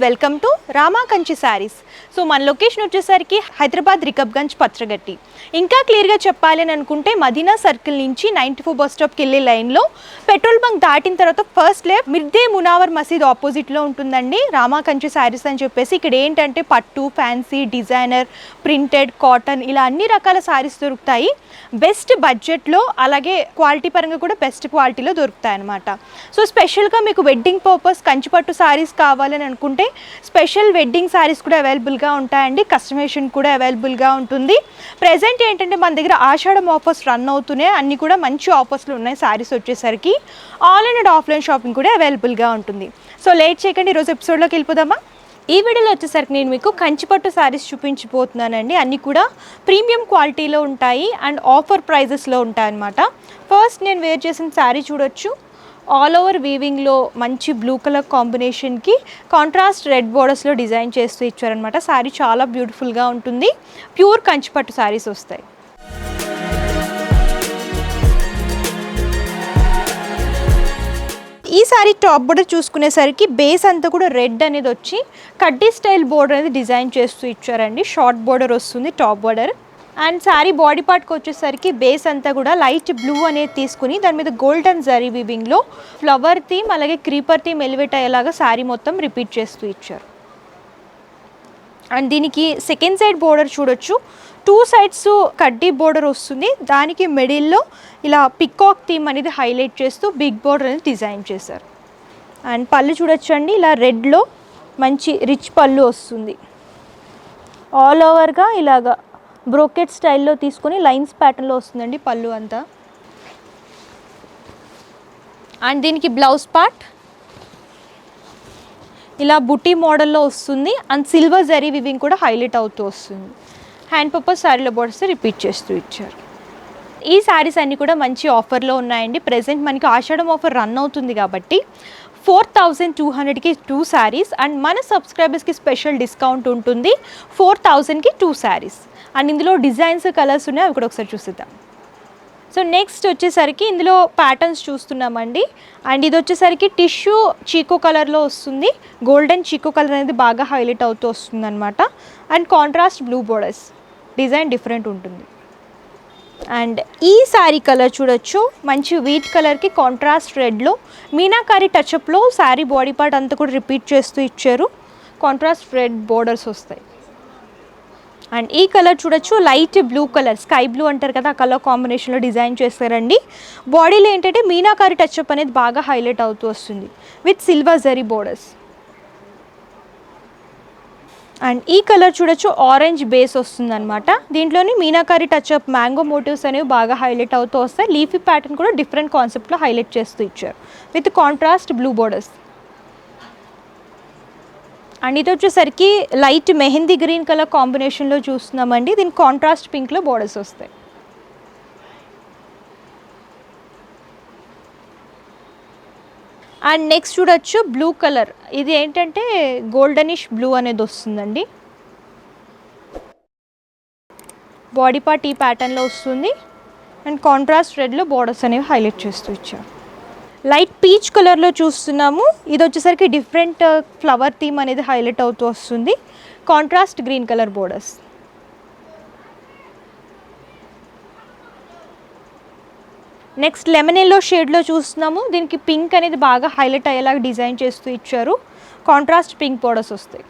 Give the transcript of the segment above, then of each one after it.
Welcome to Rama Kanchi saris. So మన location వచ్చేసరికి హైదరాబాద్ రికబ్గంజ్ పత్రగట్టి. ఇంకా క్లియర్గా చెప్పాలి అని అనుకుంటే మదీనా సర్కిల్ నుంచి 94 బస్ స్టాప్కి వెళ్ళే లైన్లో పెట్రోల్ బంక్ దాటిన తర్వాత ఫస్ట్ లెఫ్ట్ మిర్దే మునావర్ మసీద్ ఆపోజిట్లో ఉంటుందండి రామా కంచి శారీస్ అని చెప్పేసి. ఇక్కడ ఏంటంటే పట్టు, ఫ్యాన్సీ, డిజైనర్, ప్రింటెడ్, కాటన్ ఇలా అన్ని రకాల శారీస్ దొరుకుతాయి. బెస్ట్ బడ్జెట్లో అలాగే క్వాలిటీ పరంగా కూడా బెస్ట్ క్వాలిటీలో దొరుకుతాయి అన్నమాట. సో స్పెషల్గా మీకు వెడ్డింగ్ పర్పస్ కంచిపట్టు శారీస్ కావాలని అనుకుంటే స్పెషల్ వెడ్డింగ్ శారీస్ కూడా అవైలబుల్గా ఉంటాయండి. కస్టమైజేషన్ కూడా అవైలబుల్గా ఉంటుంది. ప్రెజెంట్ ఏంటంటే మన దగ్గర ఆషాఢం ఆఫర్స్ రన్ అవుతున్నాయి. అన్నీ కూడా మంచి ఆఫర్స్లు ఉన్నాయి. శారీస్ వచ్చేసరికి ఆన్లైన్ అండ్ ఆఫ్లైన్ షాపింగ్ కూడా అవైలబుల్గా ఉంటుంది. సో లేట్ చేయకండి, ఈరోజు ఎపిసోడ్లోకి వెళ్ళిపోదామా. ఈ వీడియోలో వచ్చేసరికి నేను మీకు కంచిపట్టు శారీస్ చూపించిపోతున్నానండి. అన్నీ కూడా ప్రీమియం క్వాలిటీలో ఉంటాయి అండ్ ఆఫర్ ప్రైజెస్లో ఉంటాయి అన్నమాట. ఫస్ట్ నేను వేర్ చేసిన శారీ చూడొచ్చు. ఆల్ ఓవర్ వీవింగ్లో మంచి బ్లూ కలర్ కాంబినేషన్కి కాంట్రాస్ట్ రెడ్ బోర్డర్స్లో డిజైన్ చేస్తూ ఇచ్చారనమాట. శారీ చాలా బ్యూటిఫుల్గా ఉంటుంది. ప్యూర్ కంచిపట్టు శారీస్ వస్తాయి. ఈ సారీ టాప్ బోర్డర్ చూసుకునేసరికి బేస్ అంతా కూడా రెడ్ అనేది వచ్చి కడ్డీ స్టైల్ బోర్డర్ అనేది డిజైన్ చేస్తూ ఇచ్చారండి. షార్ట్ బోర్డర్ వస్తుంది top border. And sari body పార్ట్కి వచ్చేసరికి బేస్ అంతా కూడా లైట్ బ్లూ అనేది తీసుకుని దాని మీద గోల్డెన్ జరీ వీవింగ్లో ఫ్లవర్ థీమ్ అలాగే క్రీపర్ థీమ్ ఎలివేట్ అయ్యేలాగా శారీ మొత్తం రిపీట్ చేస్తూ ఇచ్చారు. అండ్ దీనికి సెకండ్ సైడ్ బోర్డర్ చూడొచ్చు. 2 సైడ్స్ కడ్డీ బోర్డర్ వస్తుంది. దానికి మిడిల్లో ఇలా పికాక్ థీమ్ అనేది హైలైట్ చేస్తూ బిగ్ బోర్డర్ అనేది డిజైన్ చేశారు. అండ్ పళ్ళు చూడొచ్చు అండి, ఇలా రెడ్లో మంచి రిచ్ పళ్ళు వస్తుంది. ఆల్ ఓవర్గా ఇలాగా బ్రోకెట్ స్టైల్లో తీసుకొని లైన్స్ ప్యాటర్న్లో వస్తుందండి పళ్ళు అంతా. అండ్ దీనికి బ్లౌజ్ పార్ట్ ఇలా బుటీ మోడల్లో వస్తుంది. అండ్ సిల్వర్ జరీ వివింగ్ కూడా హైలైట్ అవుతూ వస్తుంది. హ్యాండ్ పర్పస్ శారీలో బోర్డర్స్ రిపీట్ చేస్తూ ఇచ్చారు. ఈ శారీస్ అన్నీ కూడా మంచి ఆఫర్లో ఉన్నాయండి. ప్రెజెంట్ మనకి ఆషాఢం ఆఫర్ రన్ అవుతుంది కాబట్టి 4200కి 2 శారీస్ అండ్ మన సబ్స్క్రైబర్స్కి స్పెషల్ డిస్కౌంట్ ఉంటుంది. 4000కి 2 శారీస్. అండ్ ఇందులో డిజైన్స్, కలర్స్ ఉన్నాయి, అవి కూడా ఒకసారి చూసిద్దాం. సో నెక్స్ట్ వచ్చేసరికి ఇందులో ప్యాటర్న్స్ చూస్తున్నామండి. అండ్ ఇది వచ్చేసరికి టిష్యూ చీకో కలర్లో వస్తుంది. గోల్డెన్ చీకో కలర్ అనేది బాగా హైలైట్ అవుతూ వస్తుంది అనమాట. And contrast blue borders, design different ఉంటుంది. అండ్ ఈ శారీ కలర్ చూడొచ్చు, మంచి వీట్ కలర్కి కాంట్రాస్ట్ రెడ్లో మీనాకారి టచ్అప్లో శారీ బాడీ పార్ట్ అంతా కూడా రిపీట్ చేస్తూ ఇచ్చారు. కాంట్రాస్ట్ రెడ్ బోర్డర్స్ వస్తాయి. అండ్ ఈ కలర్ చూడొచ్చు, light blue colour, sky blue అంటారు కదా, ఆ కలర్ కాంబినేషన్లో డిజైన్ చేస్తారండి. బాడీలో ఏంటంటే మీనాకారి టచ్అప్ అనేది బాగా హైలైట్ అవుతూ వస్తుంది with silver zari borders. And ఈ కలర్ చూడొచ్చు, ఆరెంజ్ బేస్ వస్తుంది అనమాట. దీంట్లోని మీనాకారి టచ్అప్ మ్యాంగో మోటివ్స్ అనేవి బాగా హైలైట్ అవుతూ వస్తాయి. లీఫీ ప్యాటర్న్ కూడా డిఫరెంట్ కాన్సెప్ట్లో హైలైట్ చేస్తూ ఇచ్చారు with contrast blue borders. And ఇది వచ్చేసరికి లైట్ మెహందీ గ్రీన్ కలర్ కాంబినేషన్లో చూస్తున్నామండి. దీనికి కాంట్రాస్ట్ పింక్లో బోర్డర్స్ వస్తాయి. అండ్ నెక్స్ట్ చూడొచ్చు బ్లూ కలర్, ఇది ఏంటంటే గోల్డెనిష్ బ్లూ అనేది వస్తుందండి. బాడీ పార్ట్ ఈ ప్యాటర్న్లో వస్తుంది. అండ్ కాంట్రాస్ట్ రెడ్లో బోర్డర్స్ అనేవి హైలైట్ చేస్తూ ఇచ్చారు. లైట్ పీచ్ కలర్లో చూస్తున్నాము. ఇది వచ్చేసరికి డిఫరెంట్ ఫ్లవర్ థీమ్ అనేది హైలైట్ అవుతూ వస్తుంది. Contrast green colour borders. Next lemon yellow షేడ్లో చూస్తున్నాము. దీనికి పింక్ అనేది బాగా హైలైట్ అయ్యేలాగా డిజైన్ చేస్తూ ఇచ్చారు. కాంట్రాస్ట్ పింక్ బోర్డర్స్ వస్తాయి.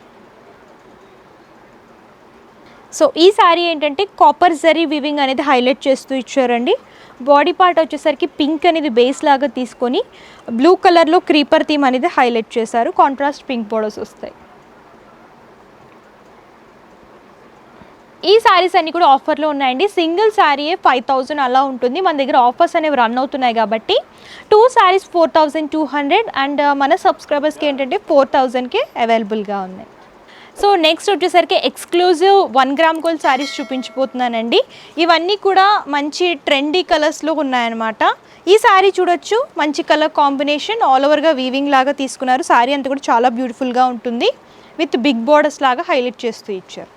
సో ఈ శారీ ఏంటంటే కాపర్ జరీ వివింగ్ అనేది హైలైట్ చేస్తూ ఇచ్చారండి. బాడీ పార్ట్ వచ్చేసరికి పింక్ అనేది బేస్ లాగా తీసుకొని బ్లూ కలర్లో క్రీపర్ థీమ్ అనేది హైలైట్ చేశారు. కాంట్రాస్ట్ పింక్ బోర్డర్స్ వస్తాయి. ఈ శారీస్ అన్నీ కూడా ఆఫర్లో ఉన్నాయండి. సింగిల్ శారీయే 5000 అలా ఉంటుంది. మన దగ్గర ఆఫర్స్ అనేవి రన్ అవుతున్నాయి కాబట్టి 2 శారీస్ 4200 అండ్ మన సబ్స్క్రైబర్స్కి ఏంటంటే 4000కి అవైలబుల్గా ఉన్నాయి. సో నెక్స్ట్ వచ్చేసరికి ఎక్స్క్లూజివ్ 1 గ్రామ్ గోల్డ్ శారీస్ చూపించిపోతున్నానండి. ఇవన్నీ కూడా మంచి ట్రెండీ కలర్స్లో ఉన్నాయన్నమాట. ఈ శారీ చూడొచ్చు, మంచి కలర్ కాంబినేషన్, ఆల్ ఓవర్గా వీవింగ్ లాగా తీసుకున్నారు. శారీ అంతా కూడా చాలా బ్యూటిఫుల్గా ఉంటుంది విత్ బిగ్ బోర్డర్స్ లాగా హైలైట్ చేస్తూ ఇచ్చారు.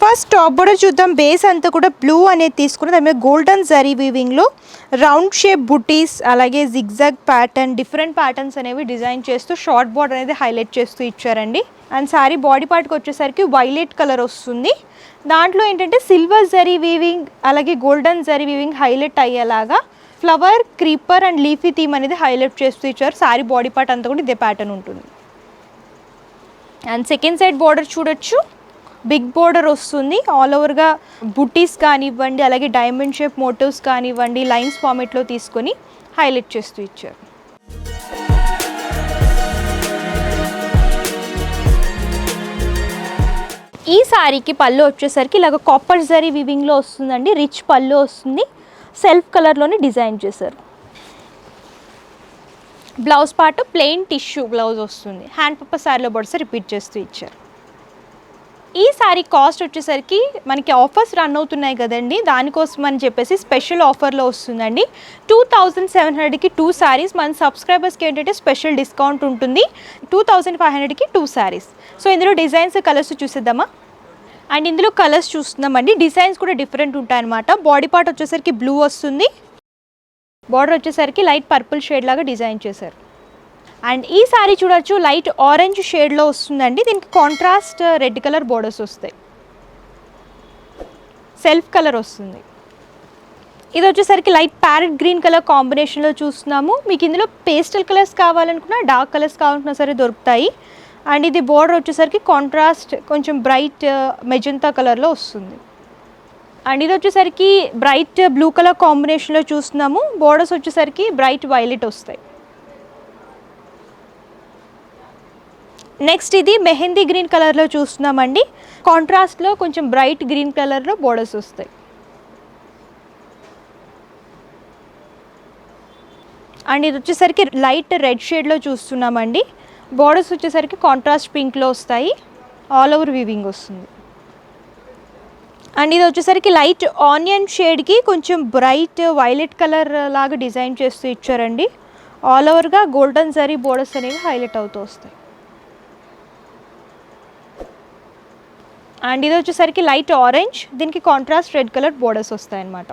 ఫస్ట్ టాప్ బోర్డర్ చూద్దాం. బేస్ అంతా కూడా బ్లూ అనేది తీసుకుని దాని మీద గోల్డెన్ జరీ వీవింగ్లో రౌండ్ షేప్ బుటీస్ అలాగే జిగ్జాగ్ ప్యాటర్న్ డిఫరెంట్ ప్యాటర్న్స్ అనేవి డిజైన్ చేస్తూ షార్ట్ బోర్డర్ అనేది హైలైట్ చేస్తూ ఇచ్చారండి. అండ్ శారీ బాడీ పార్ట్కి వచ్చేసరికి వైలెట్ కలర్ వస్తుంది. దాంట్లో ఏంటంటే సిల్వర్ జరీ వీవింగ్ అలాగే గోల్డెన్ జరీ వీవింగ్ హైలైట్ అయ్యేలాగా flower creeper and leafy theme అనేది హైలైట్ చేస్తూ ఇచ్చారు. శారీ బాడీ పార్ట్ అంతా కూడా ఇదే ప్యాటర్న్ ఉంటుంది. అండ్ సెకండ్ సైడ్ బోర్డర్ చూడొచ్చు, బిగ్ బోర్డర్ వస్తుంది. ఆల్ ఓవర్గా బుటీస్ కానివ్వండి అలాగే డైమండ్ షేప్ మోటివ్స్ కానివ్వండి లైన్స్ ఫార్మేట్లో తీసుకొని హైలైట్ చేస్తూ ఇచ్చారు. ఈ శారీకి పళ్ళు వచ్చేసరికి ఇలాగ కాపర్ జరీ వివింగ్లో వస్తుందండి. రిచ్ పళ్ళు వస్తుంది, సెల్ఫ్ కలర్లోనే డిజైన్ చేశారు. Blouse part plain tissue blouse వస్తుంది. హ్యాండ్ పర్పస్ శారీలో బొడ్స్ రిపీట్ చేస్తూ ఇచ్చారు. ఈ శారీ కాస్ట్ వచ్చేసరికి మనకి ఆఫర్స్ రన్ అవుతున్నాయి కదండి, దానికోసం అని చెప్పేసి స్పెషల్ ఆఫర్లో వస్తుందండి. 2700కి 2 శారీస్. మన సబ్స్క్రైబర్స్కి ఏంటంటే స్పెషల్ డిస్కౌంట్ ఉంటుంది. 2500కి 2 శారీస్. సో ఇందులో డిజైన్స్ కలర్స్ చూసేద్దామా. అండ్ ఇందులో కలర్స్ చూస్తున్నామండి. డిజైన్స్ కూడా డిఫరెంట్ ఉంటాయన్నమాట. బాడీ పార్ట్ వచ్చేసరికి బ్లూ వస్తుంది, బార్డర్ వచ్చేసరికి లైట్ పర్పుల్ షేడ్ లాగా డిజైన్ చేశారు. అండ్ ఈ శారీ చూడొచ్చు లైట్ ఆరెంజ్ షేడ్లో వస్తుందండి. దీనికి కాంట్రాస్ట్ రెడ్ కలర్ బోర్డర్స్ వస్తాయి, సెల్ఫ్ కలర్ వస్తుంది. ఇది వచ్చేసరికి లైట్ ప్యారెట్ గ్రీన్ కలర్ కాంబినేషన్లో చూస్తున్నాము. మీకు ఇందులో పేస్టల్ కలర్స్ కావాలనుకున్నా డార్క్ కలర్స్ కావాలనుకున్నా సరే దొరుకుతాయి. అండ్ ఇది బోర్డర్ వచ్చేసరికి కాంట్రాస్ట్ కొంచెం బ్రైట్ మెజంతా కలర్లో వస్తుంది. అండ్ ఇది వచ్చేసరికి బ్రైట్ బ్లూ కలర్ కాంబినేషన్లో చూస్తున్నాము. బోర్డర్స్ వచ్చేసరికి బ్రైట్ వైలెట్ వస్తాయి. నెక్స్ట్ ఇది మెహందీ గ్రీన్ కలర్లో చూస్తున్నామండి. కాంట్రాస్ట్లో కొంచెం బ్రైట్ గ్రీన్ కలర్లో బోర్డర్స్ వస్తాయి. అండ్ ఇది వచ్చేసరికి లైట్ రెడ్ షేడ్లో చూస్తున్నామండి. బోర్డర్స్ వచ్చేసరికి కాంట్రాస్ట్ పింక్లో వస్తాయి, ఆల్ ఓవర్ వీవింగ్ వస్తుంది. అండ్ ఇది వచ్చేసరికి లైట్ ఆనియన్ షేడ్కి కొంచెం బ్రైట్ వైలెట్ కలర్ లాగా డిజైన్ చేస్తూ ఇచ్చారండి. ఆల్ ఓవర్గా గోల్డెన్ జరీ బోర్డర్స్ అనేవి హైలైట్ అవుతూ వస్తాయి. అండ్ ఇది వచ్చేసరికి లైట్ ఆరెంజ్, దీనికి కాంట్రాస్ట్ రెడ్ కలర్ బోర్డర్స్ వస్తాయన్నమాట.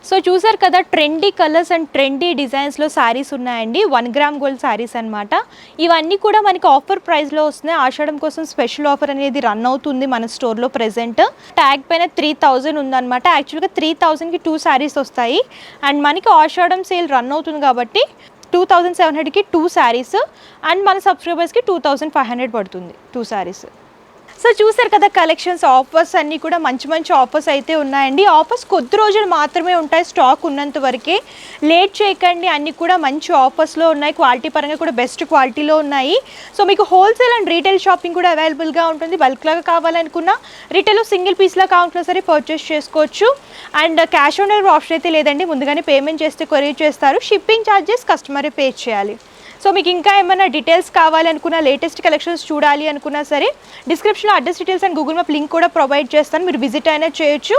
సో చూసారు కదా, ట్రెండీ కలర్స్ అండ్ ట్రెండీ డిజైన్స్లో శారీస్ ఉన్నాయండి. 1 గ్రామ్ గోల్డ్ శారీస్ అనమాట. ఇవన్నీ కూడా మనకి ఆఫర్ ప్రైస్లో వస్తున్నాయి. ఆషాఢం కోసం స్పెషల్ ఆఫర్ అనేది రన్ అవుతుంది మన స్టోర్లో ప్రెజెంట్. ట్యాగ్ పైన 3000 ఉందన్నమాట. యాక్చువల్గా 3000కి 2 శారీస్ వస్తాయి. అండ్ మనకి ఆషాఢం సేల్ రన్ అవుతుంది కాబట్టి 2700కి 2 శారీస్. అండ్ మన సబ్స్క్రైబర్స్కి 2500 పడుతుంది 2 శారీస్. సో చూసారు కదా కలెక్షన్స్, ఆఫర్స్ అన్నీ కూడా మంచి మంచి ఆఫర్స్ అయితే ఉన్నాయండి. ఆఫర్స్ కొద్ది రోజులు మాత్రమే ఉంటాయి, స్టాక్ ఉన్నంత వరకే. లేట్ చేయకండి, అన్నీ కూడా మంచి ఆఫర్స్లో ఉన్నాయి. క్వాలిటీ పరంగా కూడా బెస్ట్ క్వాలిటీలో ఉన్నాయి. సో మీకు హోల్సేల్ అండ్ రీటైల్ షాపింగ్ కూడా అవైలబుల్గా ఉంటుంది. బల్క్లాగా కావాలనుకున్నా, రీటైల్లో సింగిల్ పీస్లా కావాలన్నా సరే పర్చేస్ చేసుకోవచ్చు. And cash on delivery option అయితే లేదండి, ముందుగానే పేమెంట్ చేస్తే కొరియర్ చేస్తారు. షిప్పింగ్ ఛార్జెస్ కస్టమరే పే చేయాలి. సో మీకు ఇంకా ఏమైనా డీటెయిల్స్ కావాలనుకున్నా, లేటెస్ట్ కలెక్షన్స్ చూడాలి అనుకున్నా సరే డిస్క్రిప్షన్లో address details and Google map link కూడా ప్రొవైడ్ చేస్తాను. మీరు విజిట్ అయినా చేయొచ్చు,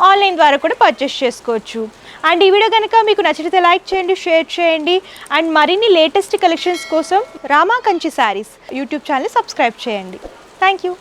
ఆన్లైన్ ద్వారా కూడా పర్చేస్ చేసుకోవచ్చు. అండ్ ఈ వీడియో కనుక మీకు నచ్చితే లైక్ చేయండి, షేర్ చేయండి. అండ్ మరిన్ని లేటెస్ట్ కలెక్షన్స్ కోసం Rama Kanchi Sarees YouTube channel subscribe చేయండి. Thank you.